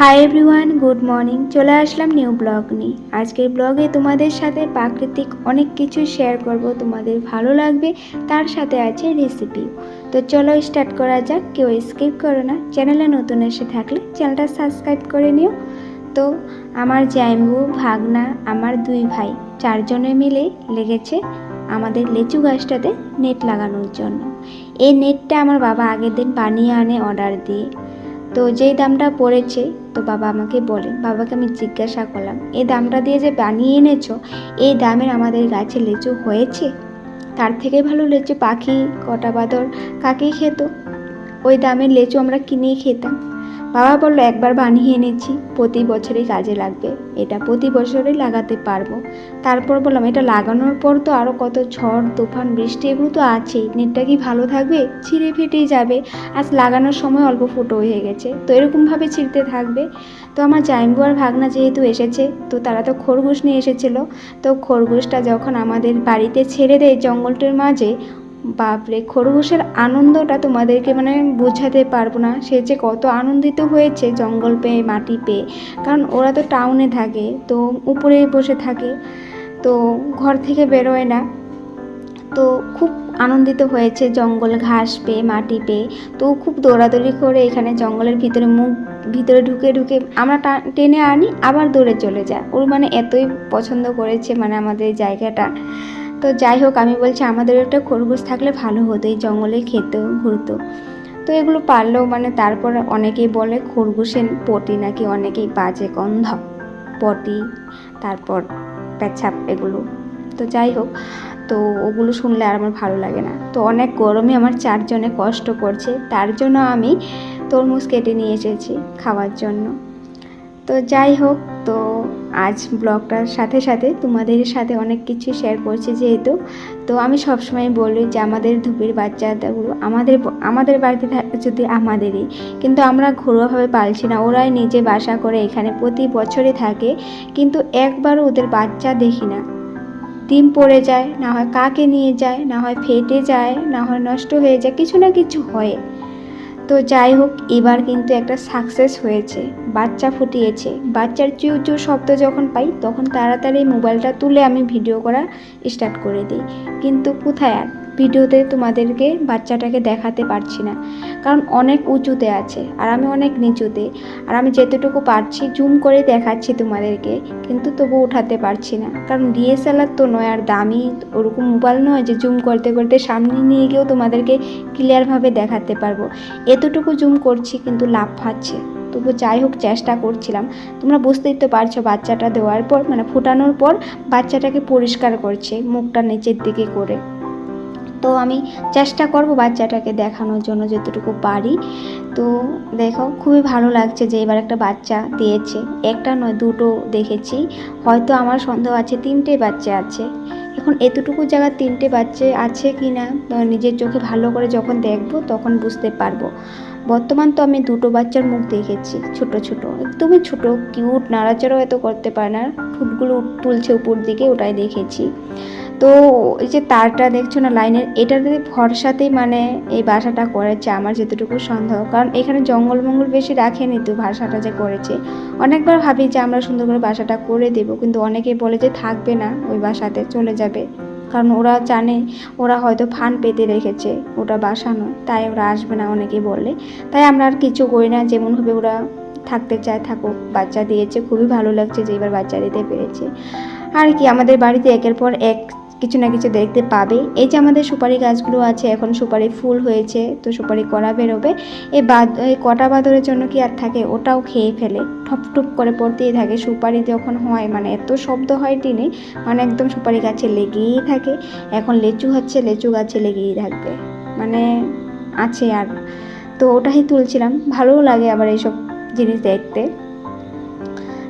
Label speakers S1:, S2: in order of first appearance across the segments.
S1: Hi everyone, good morning. চলে আসলাম new blog নিয়ে। আজকের ব্লগে তোমাদের সাথে প্রাকৃতিক অনেক কিছু শেয়ার করব, তোমাদের ভালো লাগবে, তার সাথে আছে রেসিপি। তো চলো স্টার্ট করা যাক। কেউ স্কিপ করো না, চ্যানেলে নতুন এসে থাকলে চ্যানেলটা সাবস্ক্রাইব করে নিও। তো আমার জামাইবু, ভাগনা, আমার দুই ভাই, চারজনে মিলে লেগেছে আমাদের লিচু গাছটাতে নেট লাগানোর জন্য। এই নেটটা আমার বাবা আগের দিন বানিয়ে আনে অর্ডার দিয়ে। তো যেই দামটা পড়েছে, তো বাবা আমাকে বলে, বাবাকে আমি জিজ্ঞাসা করলাম, এই দামটা দিয়ে যে বানিয়ে এনেছো, এই দামের আমাদের গাছে লিচু হয়েছে? তার থেকে ভালো লিচু পাখি, কটা বাঁদর, কাকেই খেত। ওই দামের লিচু আমরা কিনেই খেতাম। বাবা বললো, একবার বানিয়ে এনেছি, প্রতি বছরই কাজে লাগবে, এটা প্রতি বছরই লাগাতে পারবো। তারপর বললাম, এটা লাগানোর পর তো আরও কত ঝড় তুফান বৃষ্টি এগুলো তো আছেই, নেটটা কি ভালো থাকবে? ছিঁড়ে ফেটেই যাবে। আজ লাগানোর সময় অল্প ফুটো হয়ে গেছে, তো এরকমভাবে ছিঁড়তে থাকবে। তো আমার জামাইবু আর ভাগনা যেহেতু এসেছে, তো তারা তো খরগোশ নিয়ে এসেছিলো। তো খরগোশটা যখন আমাদের বাড়িতে ছেড়ে দেয় জঙ্গলটির মাঝে, বাপরে, খরগোশের আনন্দটা তোমাদেরকে বোঝাতে পারবো না। সে যে কত আনন্দিত হয়েছে জঙ্গল পেয়ে, মাটি পেয়ে। কারণ ওরা তো টাউনে থাকে, তো উপরেই বসে থাকে, তো ঘর থেকে বেরোয় না। তো খুব আনন্দিত হয়েছে জঙ্গল ঘাস পেয়ে, মাটি পেয়ে। তো খুব দৌড়াদৌড়ি করে এখানে জঙ্গলের ভিতরে ভিতরে ঢুকে ঢুকে আমরা টেনে আনি, আবার দৌড়ে চলে যায়। ওর এতই পছন্দ করেছে আমাদের জায়গাটা। তো যাই হোক, আমি বলছি আমাদের একটা খরগোশ থাকলে ভালো হতো, এই জঙ্গলে খেত, ঘুরতো। তো এগুলো পারলেও তারপর অনেকেই বলে খরগোশের পটি নাকি অনেকেই বাজে গন্ধ, পটি, তারপর পেচ্ছাপ, এগুলো। তো যাই হোক, তো ওগুলো শুনলে আর আমার ভালো লাগে না। তো অনেক গরমে আমার চারজনে কষ্ট করছে, তার জন্য আমি তরমুজ কেটে নিয়ে এসেছি খাওয়ার জন্য। তো যাই হোক, তো আজ ব্লগটার সাথে সাথে তোমাদের সাথে অনেক কিছু শেয়ার করছি যেহেতু। তো আমি সবসময় বলি যে আমাদের ধুপির বাচ্চাগুলো আমাদের বাড়িতে থাকে যদি আমাদেরই, কিন্তু আমরা ঘরোয়াভাবে পালছি না। ওরাই নিজে বাসা করে এখানে প্রতি বছরই থাকে, কিন্তু একবারও ওদের বাচ্চা দেখি না। ডিম পড়ে যায়, না হয় কাকে নিয়ে যায়, না হয় ফেটে যায়, না হয় নষ্ট হয়ে যায়, কিছু না কিছু হয়। তো যাই হোক, এবার কিন্তু একটা সাকসেস হয়েছে, বাচ্চা ফুটিয়েছে। বাচ্চার চিউ চিউ শব্দ যখন পাই, তখন তাড়াতাড়ি মোবাইলটা তুলে আমি ভিডিও করা স্টার্ট করে দিই। কিন্তু কোথায় আর ভিডিওতে তোমাদেরকে বাচ্চাটাকে দেখাতে পারছি না, কারণ অনেক উঁচুতে আছে আর আমি অনেক নিচুতে। আর আমি যেতটুকু পারছি জুম করে দেখাচ্ছি তোমাদেরকে, কিন্তু তবু উঠাতে পারছি না, কারণ ডিএসএলআর তো নয়, আর দামি ওরকম মোবাইল নয় যে জুম করতে করতে সামনে নিয়ে গিয়েও তোমাদেরকে ক্লিয়ারভাবে দেখাতে পারবো। এতটুকু জুম করছি কিন্তু লাফাচ্ছে। তবু যাই হোক, চেষ্টা করছিলাম। তোমরা বুঝতেই তো পারছো, বাচ্চাটা দেওয়ার পর ফোটানোর পর বাচ্চাটাকে পরিষ্কার করছে মুখটা নিচের দিকে করে। তো আমি চেষ্টা করব বাচ্চাটাকে দেখানোর জন্য যতটুকু পারি। তো দেখো, খুবই ভালো লাগছে যে এবার একটা বাচ্চা দিয়েছে। একটা নয়, দুটো দেখেছি, হয়তো আমার সন্দেহ আছে 3টে বাচ্চা আছে। এখন এতটুকু জায়গা 3টে বাচ্চা আছে কি না নিজের চোখে ভালো করে যখন দেখব তখন বুঝতে পারবো। বর্তমান তো আমি 2টো বাচ্চার মুখ দেখেছি, ছোট ছোট, একদমই ছোট, কিউট, নাড়াচাড়াও এত করতে পারে না, ঠোঁটগুলো তুলছে উপর দিকে, ওটাই দেখেছি। তো এই যে তারটা দেখছো না লাইনের, এটাতে ভরসাতেই এই বাসাটা করেছে আমার যতটুকু সন্দেহ। কারণ এখানে জঙ্গল বেশি রাখেনি, তো বাসাটা যে করেছে। অনেকবার ভাবি যে আমরা সুন্দর করে বাসাটা করে দেব, কিন্তু অনেকে বলে যে থাকবে না, ওই বাসাতে চলে যাবে। কারণ ওরা জানে ওরা হয়তো ফান পেতে রেখেছে, ওটা বাসা নয়, তাই ওরা আসবে না অনেকে বলে। তাই আমরা আর কিছু করি না, যেমনভাবে ওরা থাকতে চায় থাকুক। বাচ্চা দিয়েছে, খুবই ভালো লাগছে যে এবার বাচ্চা দিতে পেরেছে। আর কি, আমাদের বাড়িতে একের পর এক কিছু না কিছু দেখতে পাবে। এই যে আমাদের সুপারি গাছগুলো আছে, এখন সুপারি ফুল হয়েছে, তো সুপারি কড়া বেরোবে। এই কটা বাঁদরের জন্য কি আর থাকে, ওটাও খেয়ে ফেলে, ঠপ ঠপ করে পড়তেই থাকে। সুপারি যখন হয় এত শব্দ হয় টিনে, একদম সুপারি গাছে লেগেই থাকে। এখন লিচু হচ্ছে, লিচু গাছে লেগেই থাকবে, আছে। আর তো ওটাই তুলছিলাম, ভালোও লাগে আবার এইসব জিনিস দেখতে।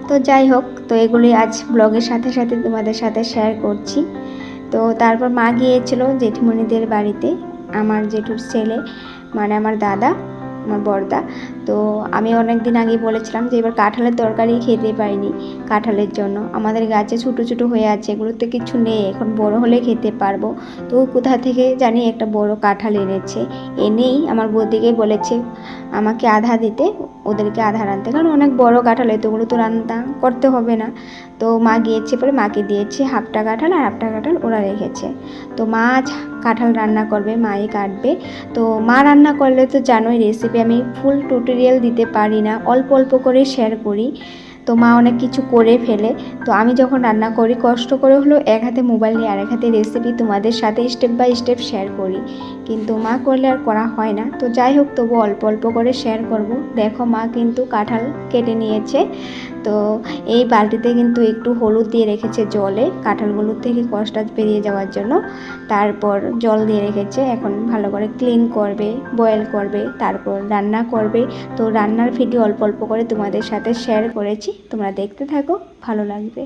S1: তো যাই হোক, তো এগুলি আজ ব্লগের সাথে সাথে তোমাদের সাথে শেয়ার করছি। তো তারপর মা গিয়েছিল জেঠিমণিদের বাড়িতে, আমার জেঠুর ছেলে আমার দাদা, আমার বড়দা। তো আমি অনেক দিন আগে বলেছিলাম যে এবার কাঁঠালের তরকারি খেতে পারিনি কাঁঠালের জন্য, আমাদের গাছে ছোটো ছোটো হয়ে আছে, এগুলোতে কিছু নেই, এখন বড় হলে খেতে পারবো। তো কোথা থেকে জানি একটা বড় কাঁঠাল এনেছে, এনেই আমার বৌদিকে বলেছে আমাকে আধা দিতে, ওদেরকে আধা রাঁধতে, কারণ অনেক বড় কাঁঠাল, এতগুলো তো রান্না করতে হবে না। তো মা গিয়েছে পরে মাকে দিয়েছে হাফটা কাঁঠাল, আর হাফটা কাঁঠাল ওরা রেখেছে। তো মা আজ কাঁঠাল রান্না করবে, মাই কাটবে। তো মা রান্না করলে তো জানোই রেসিপি আমি ফুল টিউটোরিয়াল দিতে পারি না, অল্প অল্প করে শেয়ার করি। তো মা অনেক কিছু করে ফেলে, তো আমি যখন রান্না করি কষ্ট করে হলেও এক হাতে মোবাইল নিয়ে আর এক হাতে রেসিপি তোমাদের সাথে স্টেপ বাই স্টেপ শেয়ার করি, কিন্তু মা করলে আর করা হয় না। তো যাই হোক, তবু অল্প অল্প করে শেয়ার করব। দেখো মা কিন্তু কাঁঠাল কেটে নিয়েছে, তো এই বালতিতে কিন্তু একটু হলুদ দিয়ে রেখেছে জলে, কাঁঠালগুলোর থেকে কষটা বেরিয়ে যাওয়ার জন্য। তারপর জল দিয়ে রেখেছে, এখন ভালো করে ক্লিন করবে, বয়েল করবে, তারপর রান্না করবে। তো রান্নার ভিডিও অল্প অল্প করে তোমাদের সাথে শেয়ার করেছি, তোমরা দেখতে থাকো, ভালো লাগবে।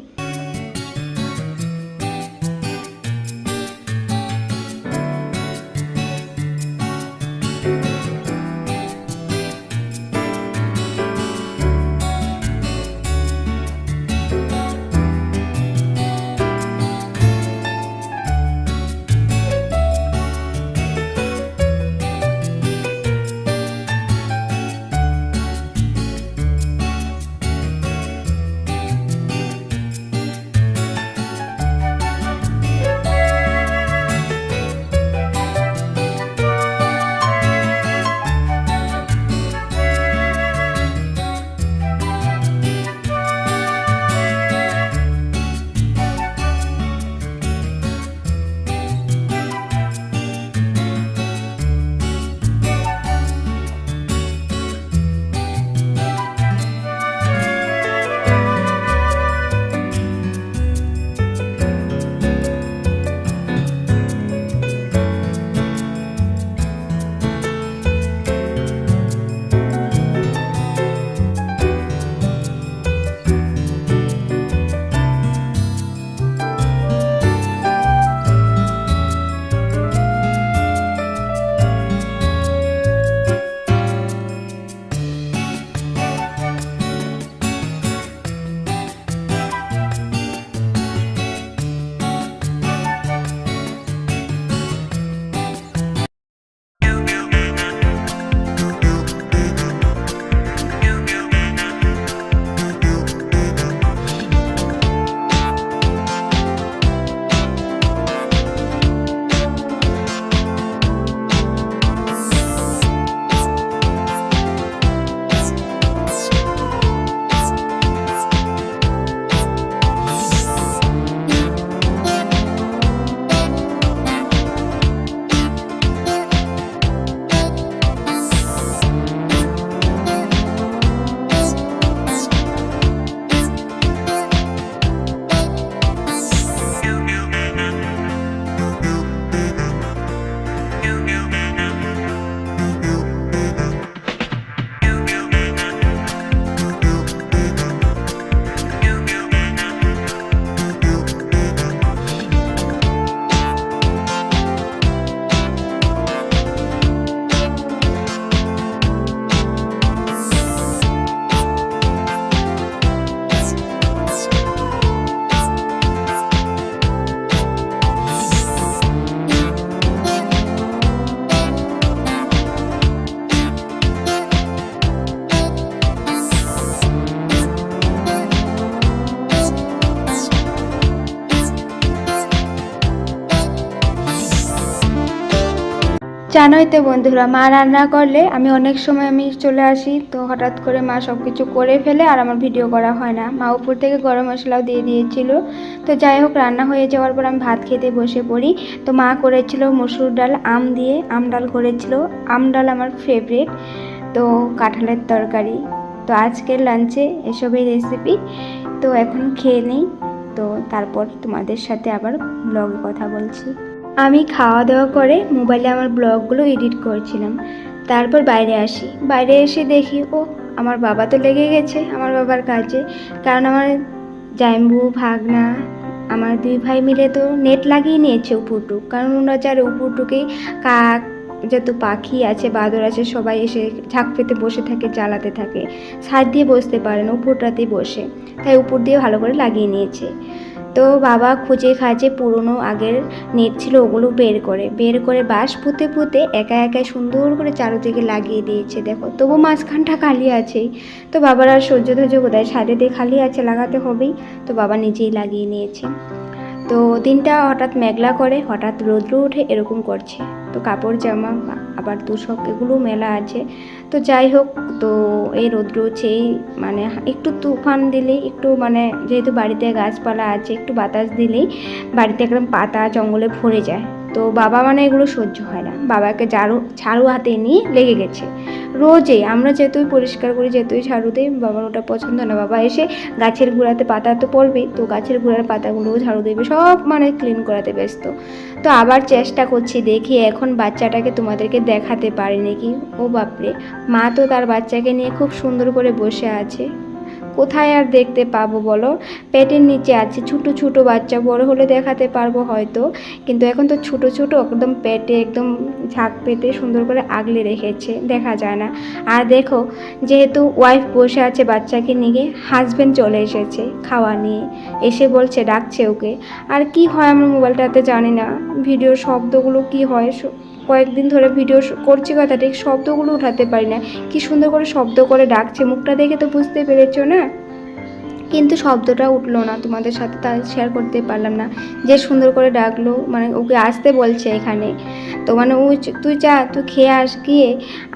S1: জানোই তো বন্ধুরা, মা রান্না করলে আমি অনেক সময় চলে আসি, তো হঠাৎ করে মা সব কিছু করে ফেলে আর আমার ভিডিও করা হয় না। মা উপর থেকে গরম মশলাও দিয়ে দিয়েছিল। তো যাই হোক, রান্না হয়ে যাওয়ার পর আমি ভাত খেতে বসে পড়ি। তো মা করেছিল মসুর ডাল আম দিয়ে, আম ডাল করেছিল, আম ডাল আমার ফেভারিট। তো কাঁঠালের তরকারি। তো আজকের লাঞ্চে এসবই রেসিপি। তো এখন খেয়ে নিই, তো তারপর তোমাদের সাথে আবার ব্লগে কথা বলছি। আমি খাওয়া দাওয়া করে মোবাইলে আমার ব্লগগুলো এডিট করছিলাম, তারপর বাইরে আসি। বাইরে এসে দেখি ও আমার বাবা তো লেগে গেছে আমার বাবার কাজে, কারণ আমার জাইম্বু ভাগনা আমার দুই ভাই মিলে তো নেট লাগিয়ে নিয়েছে উপরটুক, কারণ ওরা যার উপরটুকেই কাক যেহেতু পাখি আছে, বাদর আছে, সবাই এসে ঝাঁক পেতে বসে থাকে, জ্বালাতে থাকে। ছাদ দিয়ে বসতে পারে না, উপরটাতেই বসে, তাই উপর দিয়ে ভালো করে লাগিয়ে নিয়েছে। তো বাবা খুঁজে খাজে পুরনো আগের নেট ছিল ওগুলো বের করে বাঁশ পুঁতে পুঁতে একা একাই সুন্দর করে চারোদিকে লাগিয়ে দিয়েছে। দেখো তবু মাঝখানটা খালি আছেই। তো বাবার আর সহ্য ধৈর্য কোথায়, ছাদে দিয়ে খালি আছে, লাগাতে হবেই। তো বাবা নিজেই লাগিয়ে নিয়েছে। তো দিনটা হঠাৎ মেঘলা করে, হঠাৎ রৌদ্র উঠে, এরকম করছে। তো কাপড় জামা আবার তোশক এগুলো মেলা আছে। তো যাই হোক, তো এই রৌদ্র উঠেই মানে একটু তুফান দিলেই, একটু মানে যেহেতু বাড়িতে গাছপালা আছে, একটু বাতাস দিলেই বাড়িতে একদম পাতা জঙ্গলে ভরে যায়। তো বাবা মানে এগুলো সহ্য হয় না, বাবাকে ঝাড়ু হাতে নিয়ে লেগে গেছে। রোজই আমরা যেহেতুই পরিষ্কার করি, যেহেতুই ঝাড়ু দিই, বাবার ওটা পছন্দ না। বাবা এসে গাছের গোড়াতে পাতা তো পড়বেই, তো গাছের গোড়ার পাতাগুলোও ঝাড়ু দেবে, সব মানে ক্লিন করাতে ব্যস্ত। তো আবার চেষ্টা করছি, দেখি এখন বাচ্চাটাকে তোমাদেরকে দেখাতে পারি নাকি। ও বাপরে, মা তো তার বাচ্চাকে নিয়ে খুব সুন্দর করে বসে আছে। কোথায় আর দেখতে পাবো বলো, পেটের নিচে আছে ছোট ছোট বাচ্চা, বড় হলে দেখাতে পারবো হয়তো, কিন্তু এখন তো ছোট ছোট একদম পেটে একদম ঝাঁক পেতে সুন্দর করে আগলে রেখেছে, দেখা যায় না। আর দেখো, যেহেতু ওয়াইফ বসে আছে বাচ্চাকে নিয়ে, হাজব্যান্ড চলে এসেছে খাওয়া নিয়ে, এসে বলছে, ডাকছে ওকে। আর কি হয় আমার মোবাইলটাতে জানি না, ভিডিওর শব্দগুলো কি হয়, কয়েকদিন ধরে ভিডিও করছি কথা, ঠিক শব্দগুলো উঠাতে পারি না। কি সুন্দর করে শব্দ করে ডাকছে, মুখটা দেখে তো বুঝতে পেরেছো না, কিন্তু শব্দটা উঠলো না, তোমাদের সাথে তা শেয়ার করতে পারলাম না। যে সুন্দর করে ডাকলো, মানে ওকে আসতে বলছে এখানে। তো মানে ও তুই যা, তুই খেয়ে আস গিয়ে,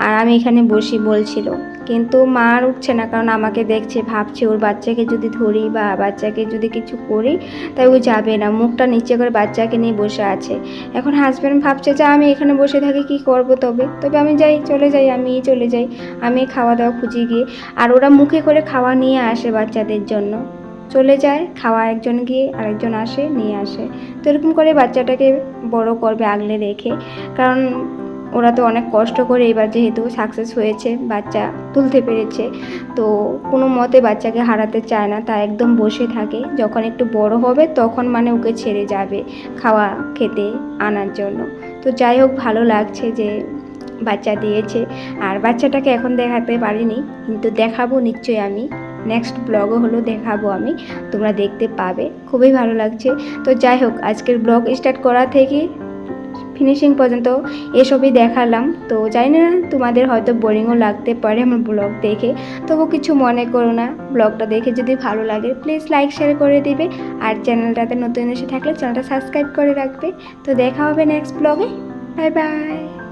S1: আর আমি এখানে বসি বলছিল। কিন্তু মা আর উঠছে না, কারণ আমাকে দেখছে, ভাবছে ওর বাচ্চাকে যদি ধরি বা বাচ্চাকে যদি কিছু করি, তাই ও যাবে না, মুখটা নিচে করে বাচ্চাকে নিয়ে বসে আছে। এখন হাজব্যান্ড ভাবছে যে আমি এখানে বসে থাকি কি করব, তবে আমি যাই, চলে যাই, চলে যাই, আমি খাওয়া দাওয়া খুঁজে গিয়ে। আর ওরা মুখে করে খাওয়া নিয়ে আসে বাচ্চাদের জন্য, চলে যায় খাওয়া, একজন গিয়ে আরেকজন আসে নিয়ে আসে। তো এরকম করে বাচ্চাটাকে বড় করবে আগলে রেখে, কারণ ওরা তো অনেক কষ্ট করে এবার যেহেতু সাকসেস হয়েছে, বাচ্চা তুলতে পেরেছে, তো কোনো মতে বাচ্চাকে হারাতে চায় না, তা একদম বসে থাকে। যখন একটু বড় হবে তখন মানে ওকে ছেড়ে যাবে খাওয়া খেতে আনার জন্য। তো যাই হোক, ভালো লাগছে যে বাচ্চা দিয়েছে। আর বাচ্চাটাকে এখন দেখাতে পারিনি, কিন্তু দেখাবো নিশ্চয়ই, আমি নেক্সট ব্লগও হলো দেখাবো আমি, তোমরা দেখতে পাবে, খুবই ভালো লাগছে। তো যাই হোক, আজকের ব্লগ স্টার্ট করা থেকে ফিনিশিং পর্যন্ত এসবই দেখালাম। তো জানি না, তোমাদের হয়তো বোরিংও লাগতে পারে আমার ব্লগ দেখে, তবু কিছু মনে করো না। ব্লগটা দেখে যদি ভালো লাগে প্লিজ লাইক শেয়ার করে দিবে, আর চ্যানেলটাতে নতুন এসে থাকলে চ্যানেলটা সাবস্ক্রাইব করে রাখবে। তো দেখা হবে নেক্সট ব্লগে, বাই বাই।